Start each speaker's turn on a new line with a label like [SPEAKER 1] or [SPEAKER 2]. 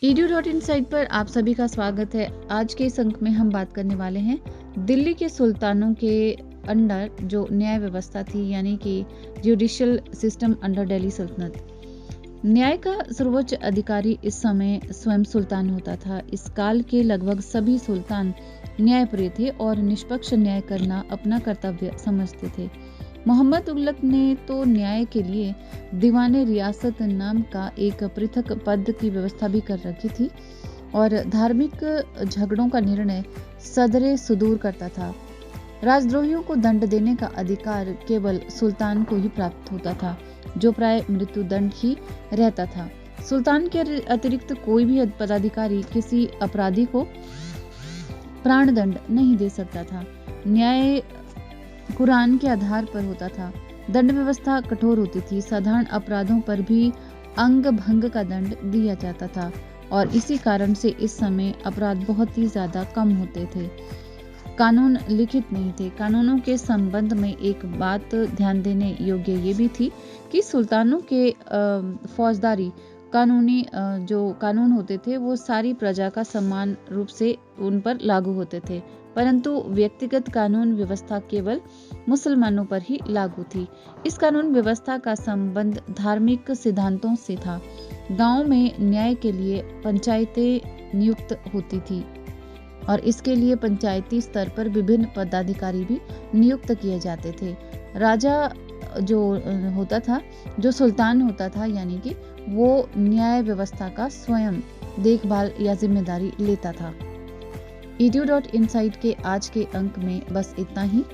[SPEAKER 1] edu.in site पर आप सभी का स्वागत है। आज के इस अंक में हम बात करने वाले हैं दिल्ली के सुल्तानों के अंडर जो न्याय व्यवस्था थी, यानी कि जुडिशियल सिस्टम अंडर दिल्ली सल्तनत। न्याय का सर्वोच्च अधिकारी इस समय स्वयं सुल्तान होता था। इस काल के लगभग सभी सुल्तान न्यायप्रिय थे और निष्पक्ष न्याय करना अपना कर्तव्य समझते थे। मोहम्मद तुगलक ने तो न्याय के लिए दीवाने रियासत नाम का एक पृथक पद की व्यवस्था भी कर रखी थी और धार्मिक झगड़ों का निर्णय सदरे सुदूर करता था। राजद्रोहियों को दंड देने का अधिकार केवल सुल्तान को ही प्राप्त होता था, जो प्राय मृत्यु दंड ही रहता था। सुल्तान के अतिरिक्त कोई भी पदाधिकारी किसी अपराधी को प्राण दंड नहीं दे सकता था। न्याय कुरान के आधार पर होता था। दंड व्यवस्था कठोर होती थी। साधारण अपराधों पर भी अंग भंग का दंड दिया जाता था और इसी कारण से इस समय अपराध बहुत ही ज्यादा कम होते थे। कानून लिखित नहीं थे। कानूनों के संबंध में एक बात ध्यान देने योग्य ये भी थी कि सुल्तानों के फौजदारी कानूनी जो कानून होते थे वो सारी प्रजा का समान रूप से उन पर लागू होते थे, परंतु व्यक्तिगत कानून व्यवस्था केवल मुसलमानों पर ही लागू थी। इस कानून व्यवस्था का संबंध धार्मिक सिद्धांतों से था। गांव में न्याय के लिए पंचायतें नियुक्त होती थी और इसके लिए पंचायती स्तर पर विभिन्न पदाधिकारी भी नियुक्त किए जाते थे। राजा जो होता था, जो सुल्तान होता था, यानी कि वो न्याय व्यवस्था का स्वयं देखभाल या जिम्मेदारी लेता था। edu.in साइट के आज के अंक में बस इतना ही।